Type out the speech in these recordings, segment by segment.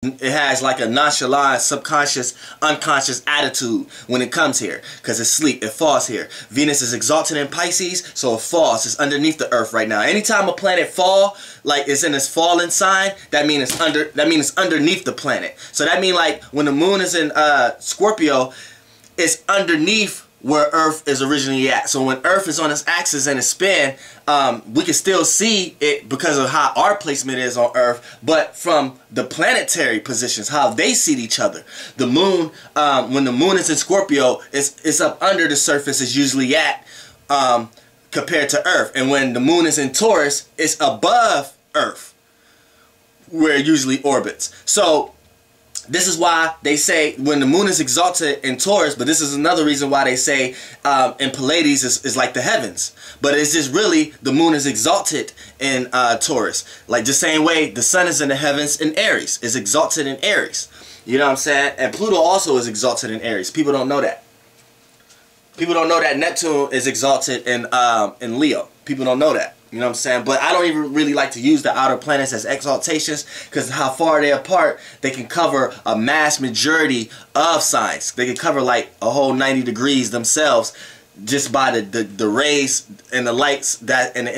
it has like a nonchalant, subconscious, unconscious attitude when it comes here, because it's sleep, it falls here. Venus is exalted in Pisces, so it falls. It's underneath the earth right now. Anytime a planet fall, like it's in its fallen sign, that means it's underneath the planet. So that means like when the moon is in Scorpio, it's underneath where Earth is originally at. So when Earth is on its axis and its spin, we can still see it because of how our placement is on Earth, but from the planetary positions, how they see each other. The moon, when the moon is in Scorpio, it's up under the surface, is usually at, compared to Earth. And when the moon is in Taurus, it's above Earth, where it usually orbits. So this is why they say when the moon is exalted in Taurus, but this is another reason why they say in Pleiades is like the heavens. But it's just really the moon is exalted in Taurus. Like the same way the sun is in the heavens in Aries, is exalted in Aries. You know what I'm saying? And Pluto also is exalted in Aries. People don't know that. People don't know that Neptune is exalted in Leo. People don't know that. You know what I'm saying? But I don't even really like to use the outer planets as exaltations, because how far they're apart, they can cover a mass majority of signs. They can cover like a whole 90 degrees themselves just by the rays and the lights that and the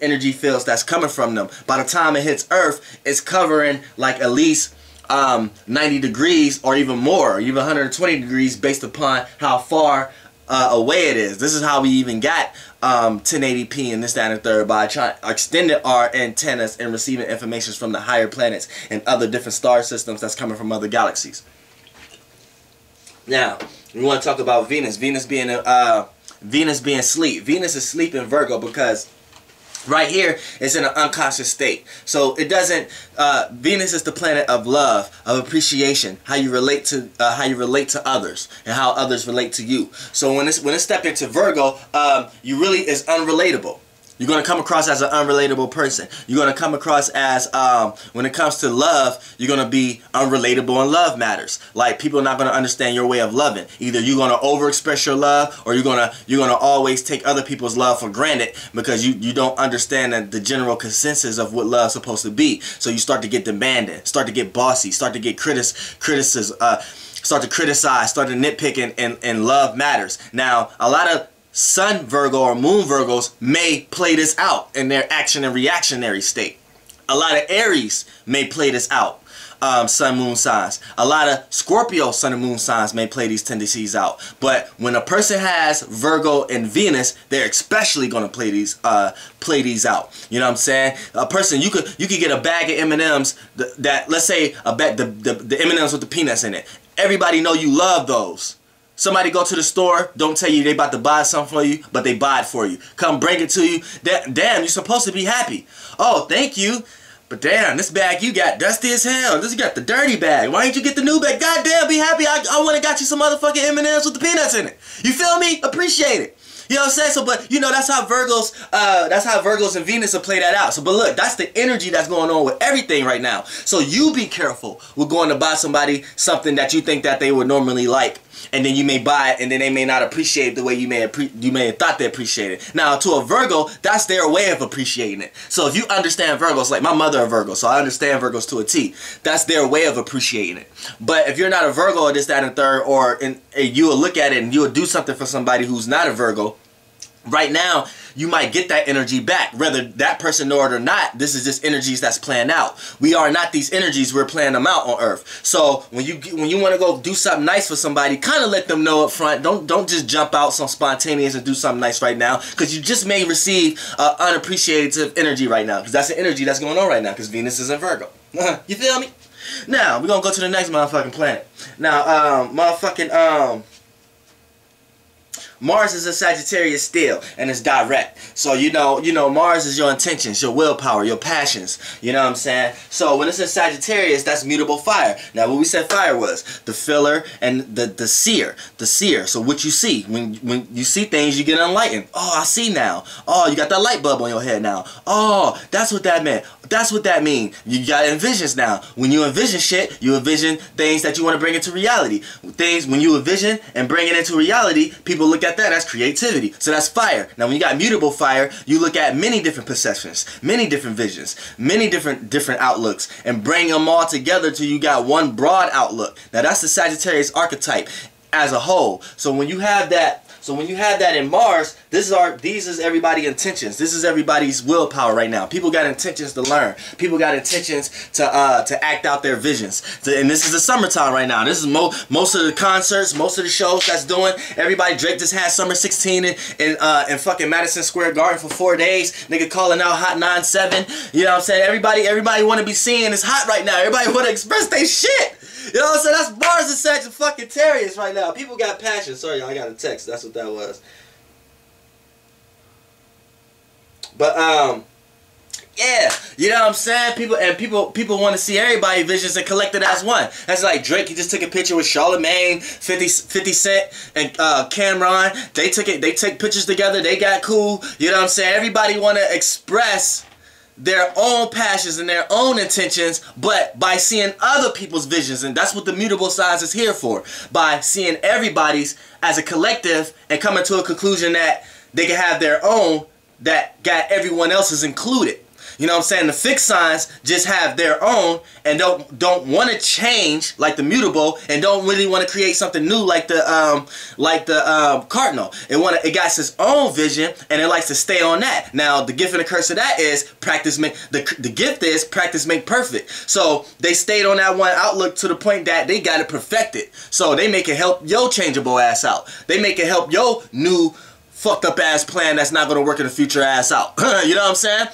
energy fields that's coming from them. By the time it hits Earth, it's covering like at least 90 degrees or even more, or even 120 degrees based upon how far away it is. This is how we even got 1080p and this, that, and the third, by extending our antennas and receiving information from the higher planets and other different star systems that's coming from other galaxies. Now, we want to talk about Venus. Venus being sleep. Venus is sleep in Virgo because right here it's in an unconscious state. So it doesn't. Venus is the planet of love, of appreciation, how you relate to others, and how others relate to you. So when it's stepped into Virgo, you really is unrelatable. You're going to come across as an unrelatable person. You're going to come across as, when it comes to love, you're going to be unrelatable in love matters. Like, people are not going to understand your way of loving. Either you're going to overexpress your love, or you're going to always take other people's love for granted because you don't understand the general consensus of what love's supposed to be. So you start to get demanding, start to get bossy, start to get criticism, start to criticize, start to nitpick, and love matters. Now, a lot of Sun Virgo or Moon Virgos may play this out in their action and reactionary state. A lot of Aries may play this out, Sun Moon signs. A lot of Scorpio Sun and Moon signs may play these tendencies out. But when a person has Virgo and Venus, they're especially going to play these out. You know what I'm saying? A person, you could get a bag of M&Ms that, let's say the M&Ms with the peanuts in it. Everybody know you love those. Somebody go to the store, don't tell you they about to buy something for you, but they buy it for you. Come bring it to you. Damn, you're supposed to be happy. Oh, thank you. But damn, this bag you got dusty as hell. You got the dirty bag. Why didn't you get the new bag? God damn, be happy. I went and got you some motherfucking M&Ms with the peanuts in it. You feel me? Appreciate it. You know what I'm saying? So, but you know, that's how Virgos and Venus will play that out. So, but look, that's the energy that's going on with everything right now. So you be careful with going to buy somebody something that you think that they would normally like, and then you may buy it, and then they may not appreciate it the way you may have thought they appreciated it. Now, to a Virgo, that's their way of appreciating it. So if you understand Virgos, like my mother a Virgo, so I understand Virgos to a T. That's their way of appreciating it. But if you're not a Virgo or this, that, and third, or you will look at it and you will do something for somebody who's not a Virgo, right now, you might get that energy back. Whether that person know it or not, this is just energies that's playing out. We are not these energies, we're playing them out on Earth. So when you want to go do something nice for somebody, kind of let them know up front. Don't just jump out some spontaneous and do something nice right now, because you just may receive unappreciative energy right now, because that's the energy that's going on right now, because Venus is in Virgo. You feel me? Now, we're going to go to the next motherfucking planet. Now, Mars is a Sagittarius still, and it's direct. So you know Mars is your intentions, your willpower, your passions. You know what I'm saying? So when it's in Sagittarius, that's mutable fire. Now what we said fire was the filler and the seer. The seer. So what you see, when you see things, you get enlightened. Oh, I see now. Oh, you got that light bulb on your head now. Oh, that's what that meant. That's what that means. You got envisions now. When you envision shit, you envision things that you want to bring into reality. Things, when you envision and bring it into reality, people look at that, that's creativity. So that's fire. Now when you got mutable fire, you look at many different perceptions, many different visions, many different outlooks, and bring them all together till you got one broad outlook. Now that's the Sagittarius archetype as a whole. So when you have that, in Mars, these is everybody's intentions. This is everybody's willpower right now. People got intentions to learn. People got intentions to act out their visions. And this is the summertime right now. This is most of the concerts, most of the shows that's doing. Everybody, Drake just had Summer 16 in fucking Madison Square Garden for 4 days. Nigga calling out Hot 97. You know what I'm saying? Everybody want to be seen. It's hot right now. Everybody want to express their shit. You know what I'm saying? That's Mars and Sagittarius right now. People got passion. Sorry, y'all, I got a text. That's what that was. But yeah, you know what I'm saying? People want to see everybody visions and collect it as one. That's like Drake. He just took a picture with Charlamagne, 50 Cent, and Cameron. They took pictures together. They got cool. You know what I'm saying? Everybody want to express their own passions and their own intentions, but by seeing other people's visions. And that's what the mutable signs is here for. By seeing everybody's as a collective and coming to a conclusion that they can have their own that got everyone else's included. You know what I'm saying? The fixed signs just have their own and don't want to change like the mutable, and don't really want to create something new like the cardinal. It got its own vision and it likes to stay on that. Now the gift and the curse of that is practice make the gift is practice make perfect. So they stayed on that one outlook to the point that they got it perfected. So they make it help your changeable ass out. They make it help your new fucked up ass plan that's not gonna work in the future ass out. You know what I'm saying?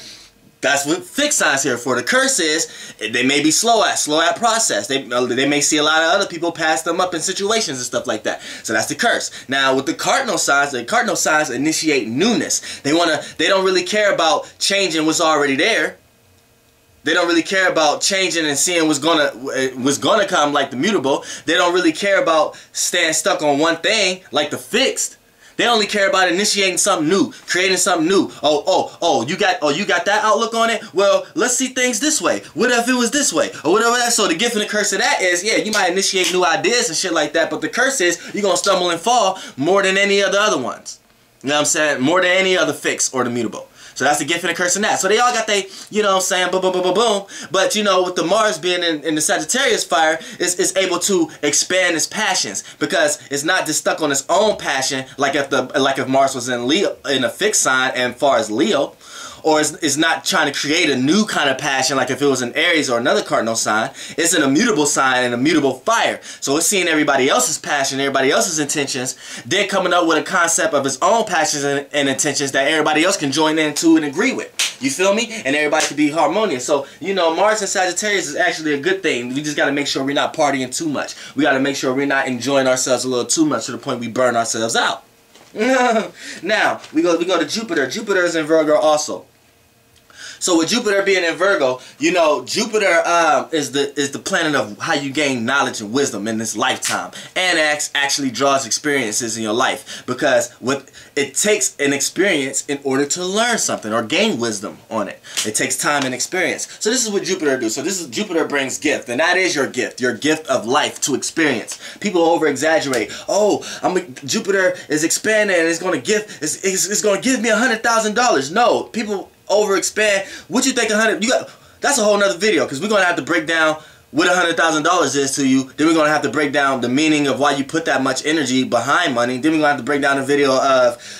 That's what fixed signs here for. The curse is they may be slow at process. They may see a lot of other people pass them up in situations and stuff like that. So that's the curse. Now with the cardinal signs initiate newness. They don't really care about changing what's already there. They don't really care about changing and seeing what's gonna come like the mutable. They don't really care about staying stuck on one thing like the fixed. They only care about initiating something new, creating something new. You got that outlook on it? Well, let's see things this way. What if it was this way? Or whatever that. So the gift and the curse of that is, yeah, you might initiate new ideas and shit like that, but the curse is you're going to stumble and fall more than any of the other ones. You know what I'm saying? More than any other fix or the mutable. So that's the gift and the curse in that. So they all got they, you know what I'm saying, boom, boom, boom, boom, boom. But, you know, with the Mars being in the Sagittarius fire, it's able to expand its passions, because it's not just stuck on its own passion like if Mars was in Leo, in a fixed sign, and far as Leo. Or it's not trying to create a new kind of passion like if it was an Aries or another cardinal sign. It's an immutable sign and immutable fire. So it's seeing everybody else's passion, everybody else's intentions, then coming up with a concept of its own passions and intentions that everybody else can join into and agree with. You feel me? And everybody can be harmonious. So, you know, Mars and Sagittarius is actually a good thing. We just got to make sure we're not partying too much. We got to make sure we're not enjoying ourselves a little too much to the point we burn ourselves out. Now, we go to Jupiter. Jupiter is in Virgo also. So with Jupiter being in Virgo, you know, Jupiter is the planet of how you gain knowledge and wisdom in this lifetime, and actually draws experiences in your life, because it takes an experience in order to learn something or gain wisdom on it. It takes time and experience. So this is what Jupiter do. So Jupiter brings gift, and that is your gift of life to experience. People over exaggerate. Oh, Jupiter is expanding and it's going to give me $100,000. No, people over expand. What you think that's a whole nother video, because we're gonna have to break down what $100,000 is to you. Then we're gonna have to break down the meaning of why you put that much energy behind money. Then we're gonna have to break down a video of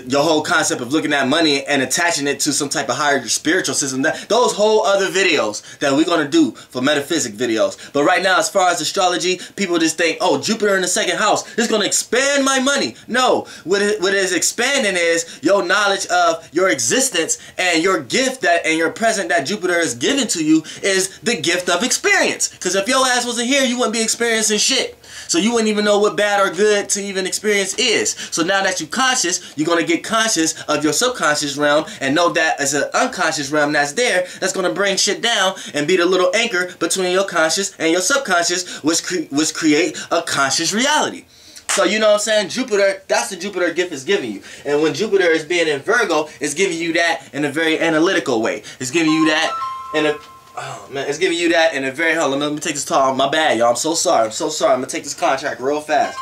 your whole concept of looking at money and attaching it to some type of higher spiritual system. Those whole other videos that we're going to do for metaphysic videos. But right now, as far as astrology, people just think, oh, Jupiter in the second house is going to expand my money. No, what it is expanding is your knowledge of your existence, and your gift and your present that Jupiter is giving to you is the gift of experience. Because if your ass wasn't here, you wouldn't be experiencing shit. So you wouldn't even know what bad or good to even experience is. So now that you're conscious, you're going to get conscious of your subconscious realm and know that as an unconscious realm that's there, that's going to bring shit down and be the little anchor between your conscious and your subconscious, which create a conscious reality. So you know what I'm saying? Jupiter, that's the Jupiter gift is giving you. And when Jupiter is being in Virgo, it's giving you that in a very analytical way. It's giving you that in a... Oh man, it's giving you that in a very... Hold on, let me take this call. My bad, y'all. I'm so sorry. I'm so sorry. I'm going to take this contract real fast.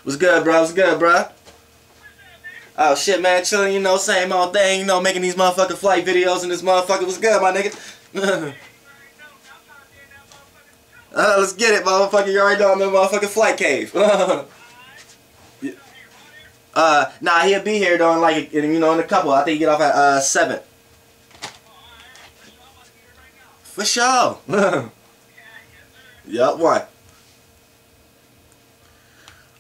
What's good, bro? What's good, bro? Oh shit, man, chilling, you know, same old thing, you know, making these motherfucking flight videos and this motherfucker. What's good, my nigga? Let's get it, motherfucker. You already know I'm in the motherfucking flight cave. Nah, he'll be here though, in like, you know, in a couple. I think he get off at 7. For sure. Yup, one.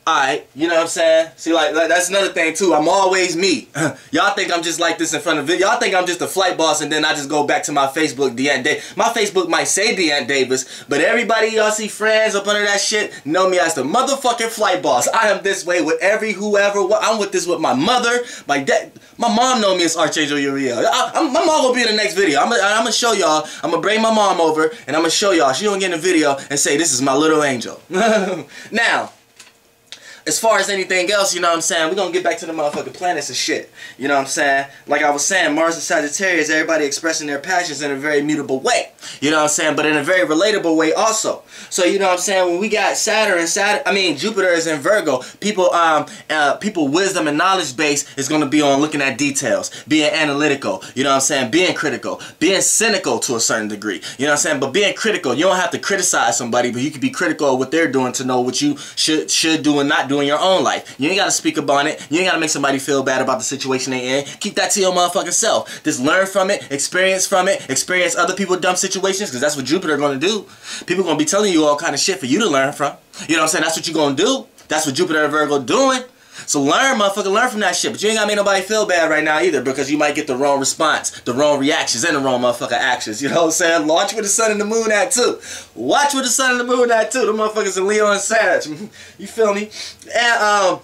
Alright, you know what I'm saying? See, like that's another thing too. I'm always me. Y'all think I'm just like this in front of it. Y'all think I'm just a flight boss and then I just go back to my Facebook, Deanne Davis. My Facebook might say Deanne Davis, but everybody y'all see friends up under that shit know me as the motherfucking flight boss. I am this way with every whoever. I'm with this with my mother, my dad. My mom know me as Archangel Uriel. My mom gonna be in the next video. I'm gonna show y'all. I'm gonna bring my mom over and I'm gonna show y'all. She gonna get in the video and say, this is my little angel. Now, as far as anything else, you know what I'm saying, we're going to get back to the motherfucking planets and shit. You know what I'm saying? Like I was saying, Mars and Sagittarius, everybody expressing their passions in a very mutable way. You know what I'm saying? But in a very relatable way also. So, you know what I'm saying, when we got Jupiter is in Virgo, people wisdom and knowledge base is going to be on looking at details, being analytical, you know what I'm saying, being critical, being cynical to a certain degree. You know what I'm saying? But being critical, you don't have to criticize somebody, but you can be critical of what they're doing to know what you should do and not do in your own life. You ain't got to speak about it. You ain't got to make somebody feel bad about the situation they in. Keep that to your motherfucking self. Just learn from it, experience other people dumb situations, because that's what Jupiter going to do. People going to be telling you all kind of shit for you to learn from. You know what I'm saying? That's what you going to do. That's what Jupiter and Virgo doing. So learn, motherfucker, learn from that shit. But you ain't got to make nobody feel bad right now either, because you might get the wrong response, the wrong reactions, and the wrong motherfucker actions. You know what I'm saying? Watch where the sun and the moon at too. Watch where the sun and the moon at too. The motherfuckers in Leo and Sag. You feel me? And,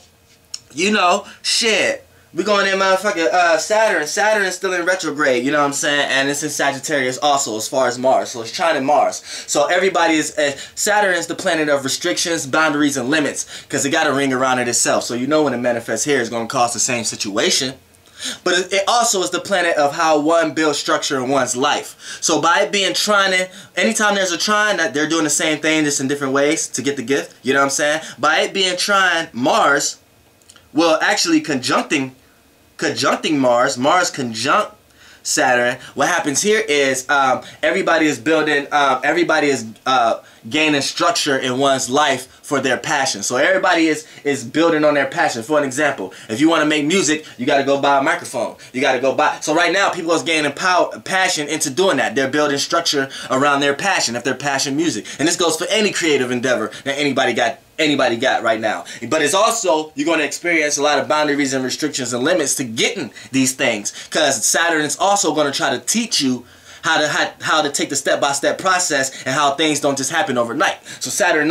you know, shit. We going in motherfucking Saturn. Saturn is still in retrograde, you know what I'm saying? And it's in Sagittarius also as far as Mars. So it's trining Mars. So everybody is, Saturn is the planet of restrictions, boundaries, and limits, because it got a ring around it itself. So you know when it manifests here, it's going to cause the same situation. But it also is the planet of how one builds structure in one's life. So by it being trining, anytime there's a trine, that they're doing the same thing just in different ways to get the gift, you know what I'm saying? By it being trine Mars, well, actually conjuncting Mars conjunct Saturn. What happens here is everybody is building, everybody is gaining structure in one's life for their passion. So everybody is building on their passion. For an example, if you want to make music, you got to go buy a microphone. You got to go buy. So right now, people are gaining passion into doing that. They're building structure around their passion, if their passion music. And this goes for any creative endeavor that anybody got right now. But it's also, you're going to experience a lot of boundaries and restrictions and limits to getting these things, because Saturn is also going to try to teach you how to take the step-by-step process and how things don't just happen overnight. So Saturn,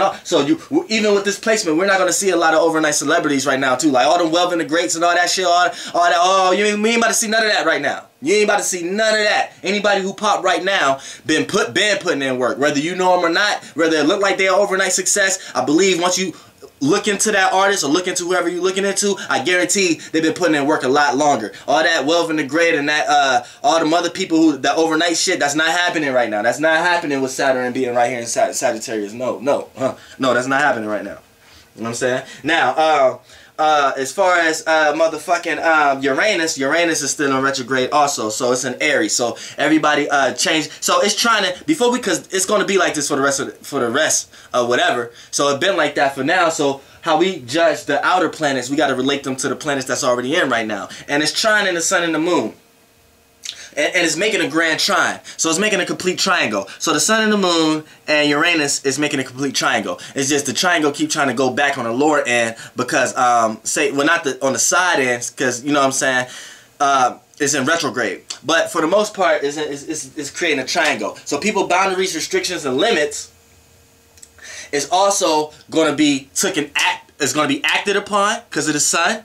even with this placement, we're not going to see a lot of overnight celebrities right now too, like all them Wealth and the Greats and all that shit, all that. Oh, we ain't about to see none of that right now. You ain't about to see none of that. Anybody who popped right now been putting in work, whether you know them or not, whether it look like they're overnight success. I believe once you look into that artist or look into whoever you're looking into, I guarantee they've been putting in work a lot longer. All that Wealth and the Great and that all them other people who that overnight shit, that's not happening right now. That's not happening with Saturn being right here in Sagittarius. No, that's not happening right now. You know what I'm saying? Now, as far as motherfucking Uranus is still in retrograde also, so it's in Aries. So everybody changed. So it's trying to because it's going to be like this for the rest of whatever. So it's been like that for now. So how we judge the outer planets, we got to relate them to the planets that's already in right now. And it's trining the sun and the moon. And it's making a grand trine. So it's making a complete triangle. So the sun and the moon and Uranus is making a complete triangle. It's just the triangle keep trying to go back on the lower end because, on the side ends, because, you know what I'm saying, it's in retrograde. But for the most part, it's creating a triangle. So people, boundaries, restrictions, and limits is also going to be acted upon because of the sun.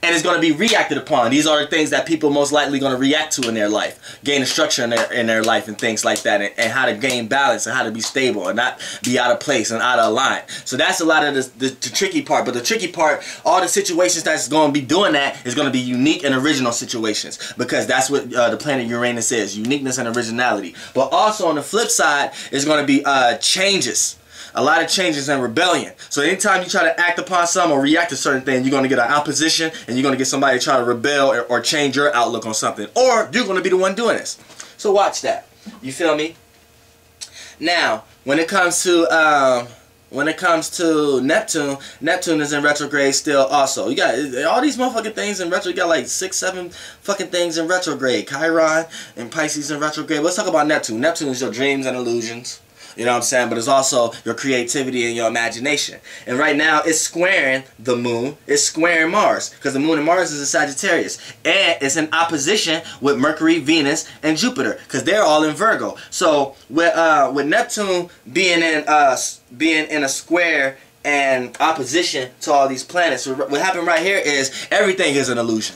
And it's going to be reacted upon. These are the things that people most likely going to react to in their life. Gain a structure in their life and things like that. And how to gain balance and how to be stable and not be out of place and out of line. So that's a lot of the tricky part. But the tricky part, all the situations that's going to be doing that is going to be unique and original situations. Because that's what the planet Uranus is. Uniqueness and originality. But also on the flip side is going to be changes. A lot of changes and rebellion. So anytime you try to act upon something or react to certain things, you're going to get an opposition, and you're going to get somebody to try to rebel or change your outlook on something. Or you're going to be the one doing this. So watch that. You feel me? Now, when it comes to Neptune, Neptune is in retrograde still also. You got all these motherfucking things in retrograde. You got like 6, 7 fucking things in retrograde. Chiron and Pisces in retrograde. Let's talk about Neptune. Neptune is your dreams and illusions. You know what I'm saying? But it's also your creativity and your imagination. And right now, it's squaring the moon. It's squaring Mars. Because the moon and Mars is a Sagittarius. And it's in opposition with Mercury, Venus, and Jupiter. Because they're all in Virgo. So, with Neptune being in a square and opposition to all these planets, what happened right here is everything is an illusion.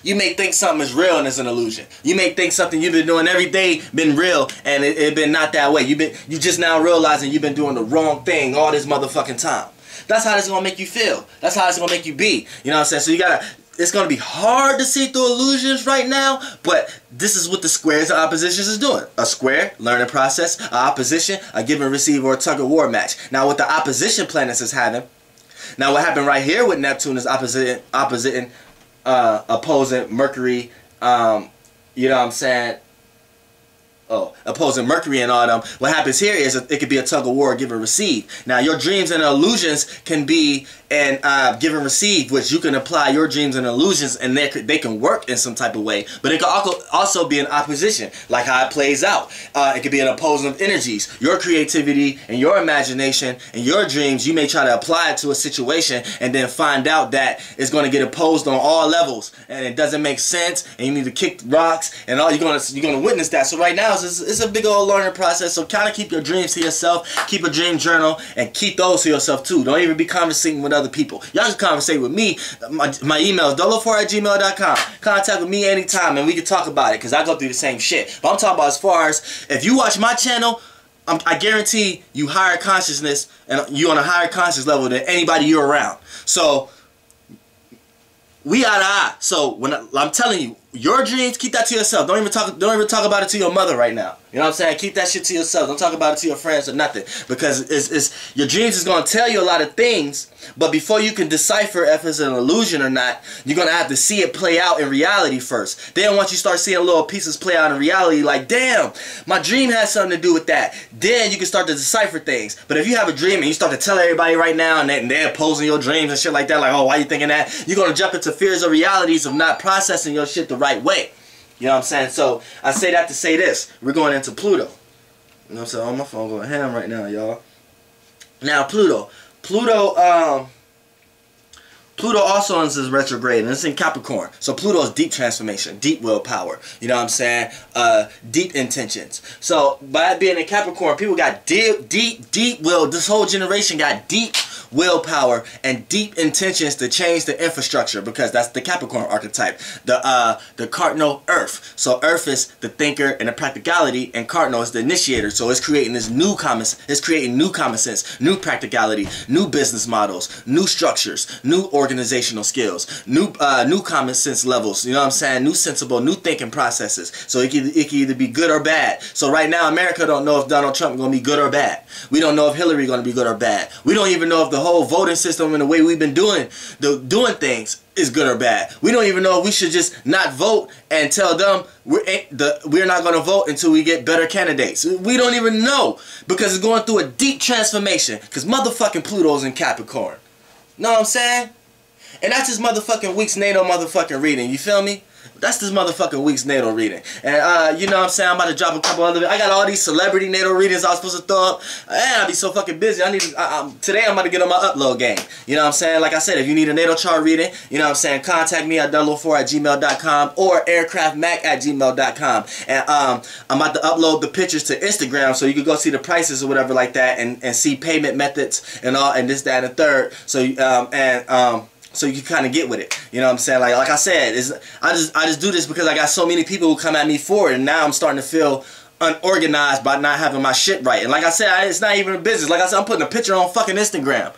You may think something is real and it's an illusion. You may think something you've been doing every day been real and it been not that way. You just now realizing you've been doing the wrong thing all this motherfucking time. That's how this is gonna make you feel. That's how it's gonna make you be. You know what I'm saying? So it's gonna be hard to see through illusions right now, but this is what the squares and oppositions is doing. A square, learning process. An opposition, a give and receive or a tug of war match. Now what the opposition planets is having. Now what happened right here with Neptune is opposing Mercury, you know what I'm saying? Opposing Mercury and all them. What happens here is it could be a tug of war, give and receive. Now your dreams and illusions can be and give and receive, which you can apply your dreams and illusions and they can work in some type of way. But it can also be an opposition, like how it plays out. It could be an opposing of energies. Your creativity and your imagination and your dreams, you may try to apply it to a situation and then find out that it's going to get opposed on all levels and it doesn't make sense and you need to kick rocks and all. You're gonna witness that. So right now it's a big old learning process. So kind of keep your dreams to yourself. Keep a dream journal and keep those to yourself too. Don't even be conversating with other people. Y'all can conversate with me. My email is dolo4@gmail.com. Contact with me anytime and we can talk about it because I go through the same shit. But I'm talking about as far as if you watch my channel, I guarantee you higher consciousness and you on a higher conscious level than anybody you're around. So we eye to eye. So when I'm telling you, your dreams, keep that to yourself. Don't even talk about it to your mother right now. You know what I'm saying? Keep that shit to yourself. Don't talk about it to your friends or nothing. Because your dreams is going to tell you a lot of things. But before you can decipher if it's an illusion or not, you're going to have to see it play out in reality first. Then once you start seeing little pieces play out in reality, like, damn, my dream has something to do with that. Then you can start to decipher things. But if you have a dream and you start to tell everybody right now and they're opposing your dreams and shit like that, like, oh, why you thinking that? You're going to jump into fears or realities of not processing your shit the right way. You know what I'm saying? So I say that to say this. We're going into Pluto. You know what I'm saying? Oh, my phone going ham right now, y'all. Now Pluto also is retrograde and it's in Capricorn. So Pluto is deep transformation, deep willpower. You know what I'm saying? Deep intentions. So by being in Capricorn, people got deep will. This whole generation got deep willpower and deep intentions to change the infrastructure because that's the Capricorn archetype. The cardinal Earth. So Earth is the thinker and the practicality, and cardinal is the initiator. So it's creating this new common sense, new practicality, new business models, new structures, new organizational skills, new common sense levels. You know what I'm saying? New sensible, new thinking processes. So it can either be good or bad. So right now America don't know if Donald Trump is going to be good or bad. We don't know if Hillary is going to be good or bad. We don't even know if the whole voting system and the way we've been doing things is good or bad. We don't even know if we should just not vote and tell them we're not going to vote until we get better candidates. We don't even know because it's going through a deep transformation because motherfucking Pluto's in Capricorn. Know what I'm saying? And that's his motherfucking week's natal motherfucking reading. You feel me? That's this motherfucking week's natal reading. And you know what I'm saying? I'm about to drop a couple other. I got all these celebrity natal readings I was supposed to throw up. Man, I'll be so fucking busy. Today I'm about to get on my upload game. You know what I'm saying? Like I said, if you need a natal chart reading, you know what I'm saying? Contact me at dolo4@gmail.com or aircraftmac@gmail.com. And I'm about to upload the pictures to Instagram so you can go see the prices or whatever like that and see payment methods and all and this, that, and the third. So so you can kind of get with it. You know what I'm saying? Like I said, I just do this because I got so many people who come at me for it, and now I'm starting to feel unorganized by not having my shit right. And like I said, it's not even a business. Like I said, I'm putting a picture on fucking Instagram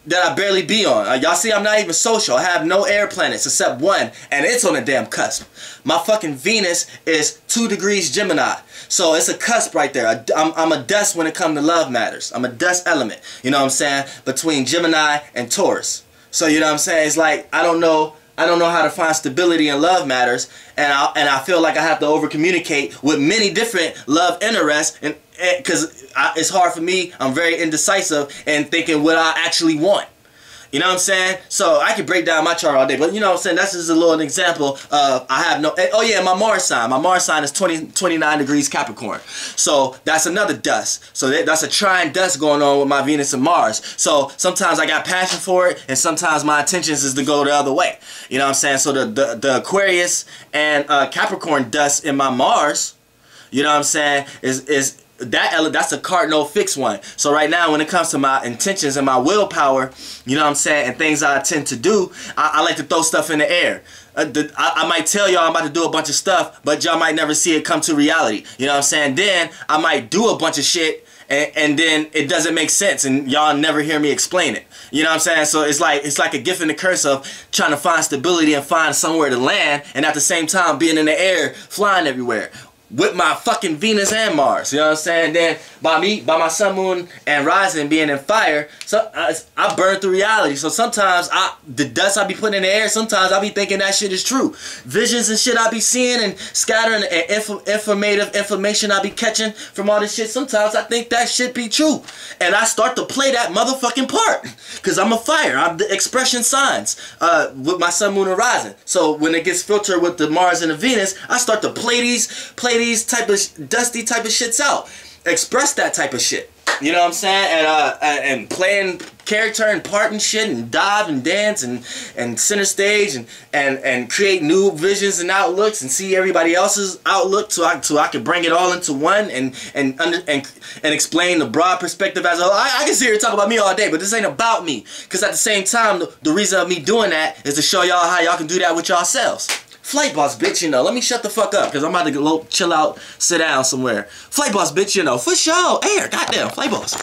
that I barely be on. Y'all see I'm not even social. I have no air planets except one, and it's on the damn cusp. My fucking Venus is 2 degrees Gemini. So it's a cusp right there. I'm a dust when it comes to love matters. I'm a dust element, you know what I'm saying, between Gemini and Taurus. So you know what I'm saying? It's like I don't know how to find stability in love matters, and I feel like I have to over communicate with many different love interests, and because it's hard for me. I'm very indecisive and thinking what I actually want. You know what I'm saying? So I could break down my chart all day, but you know what I'm saying? That's just a little example of I have no... Oh yeah, my Mars sign. My Mars sign is 29 degrees Capricorn. So that's another dust. So that's a trine dust going on with my Venus and Mars. So sometimes I got passion for it, and sometimes my intentions is to go the other way. You know what I'm saying? So the Aquarius and Capricorn dust in my Mars, you know what I'm saying, is that's a cardinal fixed one. So right now, when it comes to my intentions and my willpower, you know what I'm saying, and things I tend to do, I like to throw stuff in the air. I might tell y'all I'm about to do a bunch of stuff, but y'all might never see it come to reality. You know what I'm saying? Then I might do a bunch of shit, and then it doesn't make sense, and y'all never hear me explain it. You know what I'm saying? So it's like a gift and a curse of trying to find stability and find somewhere to land, and at the same time being in the air, flying everywhere. With my fucking Venus and Mars, you know what I'm saying? Then by my sun, moon, and rising being in fire, so I burn through reality. So sometimes the dust I be putting in the air, sometimes I be thinking that shit is true. Visions and shit I be seeing and scattering and information I be catching from all this shit. Sometimes I think that shit be true, and I start to play that motherfucking part because I'm a fire. I'm the expression signs with my sun, moon, and rising. So when it gets filtered with the Mars and the Venus, I start to play these type of dusty type of shits out, express that type of shit, you know what I'm saying, and playing character and part and shit, and dive and dance and center stage and create new visions and outlooks and see everybody else's outlook, so I can bring it all into one and explain the broad perspective as a whole. I can sit here and talk about me all day, but this ain't about me, because at the same time the reason of me doing that is to show y'all how y'all can do that with yourselves. Flight boss, bitch, you know. Let me shut the fuck up, because I'm about to go chill out, sit down somewhere. Flight boss, bitch, you know. For sure. Air, goddamn, flight boss.